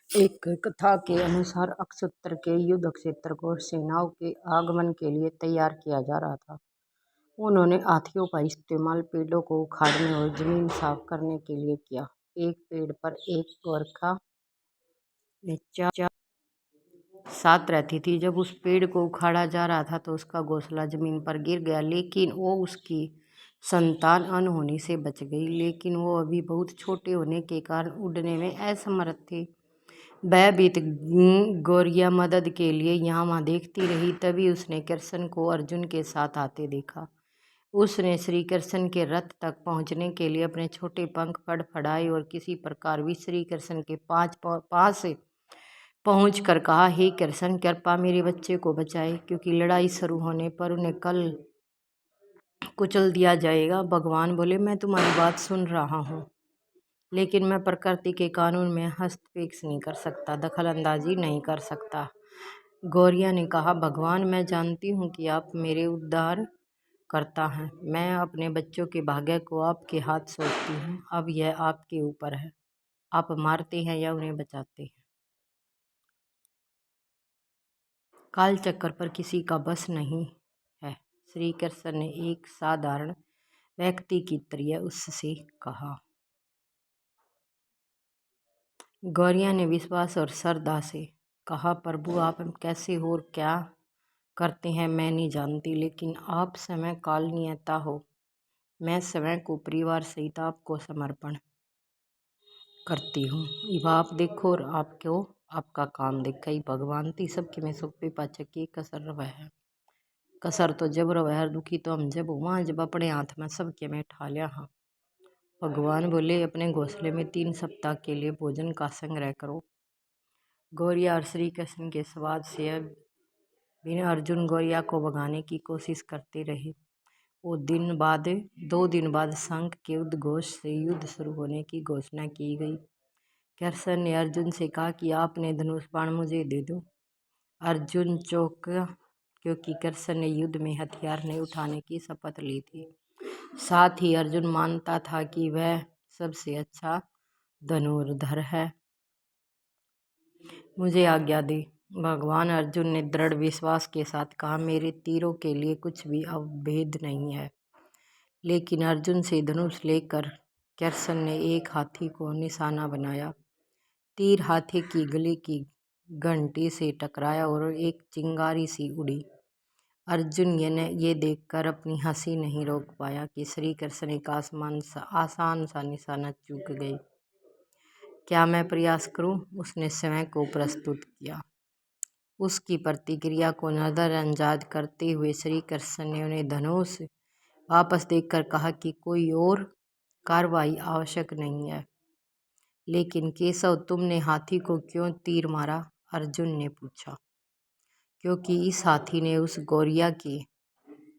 एक कथा के अनुसार अक्षुत्र के युद्ध क्षेत्र को सेनाओं के आगमन के लिए तैयार किया जा रहा था। उन्होंने हाथियों का इस्तेमाल पेड़ों को उखाड़ने और जमीन साफ करने के लिए किया। एक पेड़ पर एक गोरखा ने चार साथ रहती थी। जब उस पेड़ को उखाड़ा जा रहा था तो उसका घोंसला जमीन पर गिर गया, लेकिन वो उसकी संतान अनहोनी से बच गई। लेकिन वो अभी बहुत छोटे होने के कारण उड़ने में असमर्थ थे। भयभीत गौरिया मदद के लिए यहाँ वहाँ देखती रही। तभी उसने कृष्ण को अर्जुन के साथ आते देखा। उसने श्री कृष्ण के रथ तक पहुँचने के लिए अपने छोटे पंख फड़फड़ाए और किसी प्रकार भी श्री कृष्ण के पास पहुँच कर कहा, हे कृष्ण, कृपा मेरे बच्चे को बचाए, क्योंकि लड़ाई शुरू होने पर उन्हें कल कुचल दिया जाएगा। भगवान बोले, मैं तुम्हारी बात सुन रहा हूँ, लेकिन मैं प्रकृति के कानून में हस्तक्षेप नहीं कर सकता, दखल अंदाजी नहीं कर सकता। गौरिया ने कहा, भगवान, मैं जानती हूँ कि आप मेरे उद्धार करता है। मैं अपने बच्चों के भाग्य को आपके हाथ सौंपती हूँ। अब यह आपके ऊपर है, आप मारते हैं या उन्हें बचाते हैं। काल चक्र पर किसी का बस नहीं है। श्री कृष्ण ने एक साधारण व्यक्ति की तरह उससे कहा। गौरिया ने विश्वास और श्रद्धा से कहा, प्रभु, आप कैसे हो और क्या करते हैं मैं नहीं जानती, लेकिन आप समय काल नियता हो। मैं समय को परिवार सहित आपको समर्पण करती हूँ। अब आप देखो और आपको आपका काम देखा ही भगवान ती सबके में सुख पे पाचक की कसर रवा है। कसर तो जब रवा है, दुखी तो हम जब वहाँ जब अपने हाथ में सबके में ठा लिया। हाँ, भगवान बोले, अपने घोंसले में 3 सप्ताह के लिए भोजन का संग्रह करो। गौरिया और श्री कृष्ण के स्वाद से बिना अर्जुन गौरिया को भगाने की कोशिश करते रहे। 2 दिन बाद शंख के उद्घोष से युद्ध शुरू होने की घोषणा की गई। कृष्ण ने अर्जुन से कहा कि आपने धनुष बाण मुझे दे दो। अर्जुन चौंका, क्योंकि कृष्ण ने युद्ध में हथियार नहीं उठाने की शपथ ली थी। साथ ही अर्जुन मानता था कि वह सबसे अच्छा धनुर्धर है। मुझे आज्ञा दे। भगवान अर्जुन ने दृढ़ विश्वास के साथ कहा, मेरे तीरों के लिए कुछ भी अभेद नहीं है। लेकिन अर्जुन से धनुष लेकर कृष्ण ने एक हाथी को निशाना बनाया। तीर हाथी की गले की घंटी से टकराया और एक चिंगारी सी उड़ी। अर्जुन ये देखकर अपनी हंसी नहीं रोक पाया कि श्री कृष्ण एक आसान सा निशाना चूक गए। क्या मैं प्रयास करूं? उसने स्वयं को प्रस्तुत किया। उसकी प्रतिक्रिया को नजरअंदाज करते हुए श्री कृष्ण ने उन्हें धनुष वापस देकर कहा कि कोई और कार्रवाई आवश्यक नहीं है। लेकिन केशव, तुमने हाथी को क्यों तीर मारा? अर्जुन ने पूछा। क्योंकि इस हाथी ने उस गौरिया के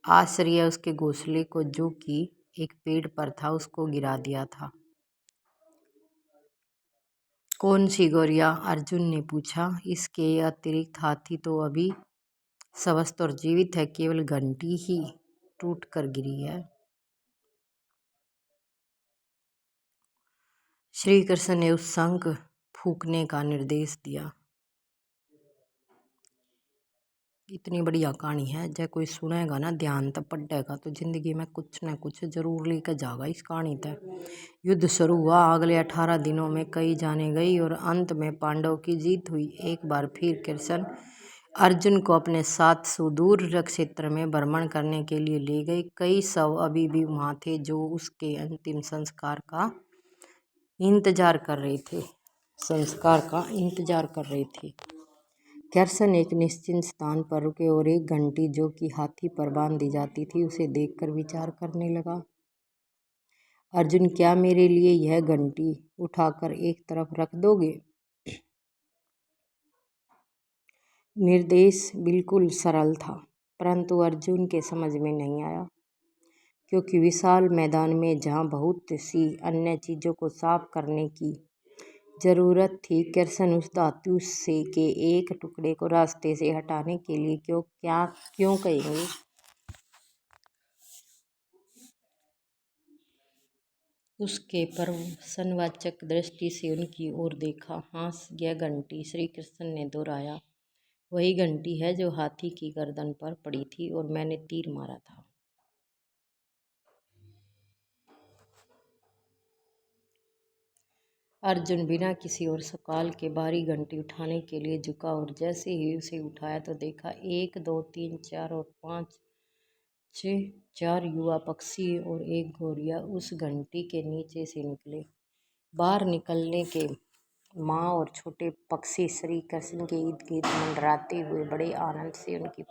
आश्रय उसके घोंसले को, जो कि एक पेड़ पर था, उसको गिरा दिया था। कौन सी गौरिया? अर्जुन ने पूछा। इसके अतिरिक्त हाथी तो अभी स्वस्थ और जीवित है, केवल घंटी ही टूट कर गिरी है। श्री कृष्ण ने उस शंख फूंकने का निर्देश दिया। इतनी बढ़िया कहानी है, जब कोई सुनेगा ना, ध्यान तक पढ़ेगा तो जिंदगी में कुछ न कुछ जरूर लेकर जाएगा। इस कहानी तक युद्ध शुरू हुआ। अगले 18 दिनों में कई जाने गई और अंत में पांडवों की जीत हुई। एक बार फिर कृष्ण अर्जुन को अपने साथ सुदूर क्षेत्र में भ्रमण करने के लिए ले गए। कई शव अभी भी वहाँ थे जो उसके अंतिम संस्कार का इंतजार कर रहे थे। कृष्ण एक निश्चित स्थान पर रुके और एक घंटी, जो कि हाथी पर बांध दी जाती थी, उसे देखकर विचार करने लगा। अर्जुन, क्या मेरे लिए यह घंटी उठाकर एक तरफ रख दोगे? निर्देश बिल्कुल सरल था, परंतु अर्जुन के समझ में नहीं आया, क्योंकि विशाल मैदान में जहाँ बहुत सी अन्य चीज़ों को साफ करने की जरूरत थी, कृष्ण उस धातु से के एक टुकड़े को रास्ते से हटाने के लिए क्यों कहेंगे? उसके प्रश्नवाचक दृष्टि से उनकी ओर देखा। हाँ, यह घंटी, श्री कृष्ण ने दोहराया, वही घंटी है जो हाथी की गर्दन पर पड़ी थी और मैंने तीर मारा था। अर्जुन बिना किसी और सवाल के भारी घंटी उठाने के लिए झुका और जैसे ही उसे उठाया तो देखा 1, 2, 3, 4 और 5, 6, 4 युवा पक्षी और एक गौरिया उस घंटी के नीचे से निकले। बाहर निकलने के माँ और छोटे पक्षी श्री कृष्ण के इर्द गिर्द मंडराते हुए बड़े आनंद से उनकी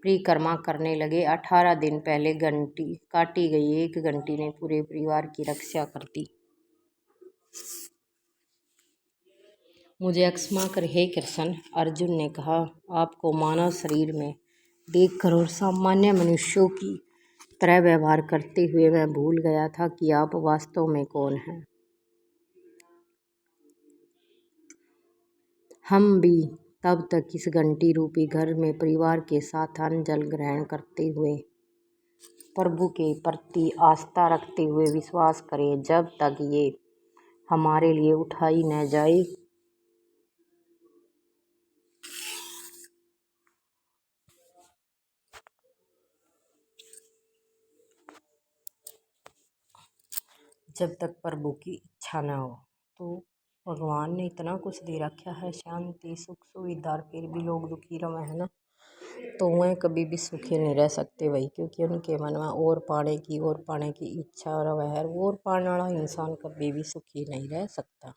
परिक्रमा करने लगे। 18 दिन पहले घंटी काटी गई एक घंटी ने पूरे परिवार की रक्षा कर दी। मुझे क्षमा कर हे कृष्ण, अर्जुन ने कहा, आपको मानव शरीर में देखकर और सामान्य मनुष्यों की तरह व्यवहार करते हुए मैं भूल गया था कि आप वास्तव में कौन हैं। हम भी तब तक इस घंटी रूपी घर में परिवार के साथ अन्न जल ग्रहण करते हुए प्रभु के प्रति आस्था रखते हुए विश्वास करें जब तक ये हमारे लिए उठाई न जाए। जब तक प्रभु की इच्छा न हो। तो भगवान ने इतना कुछ दे रखा है, शांति सुख सुविधा, फिर भी लोग दुखी रहे हैं ना, तो वह कभी भी सुखी नहीं रह सकते भाई, क्योंकि उनके मन में और पाने की इच्छा और वह और पाने वाला इंसान कभी भी सुखी नहीं रह सकता।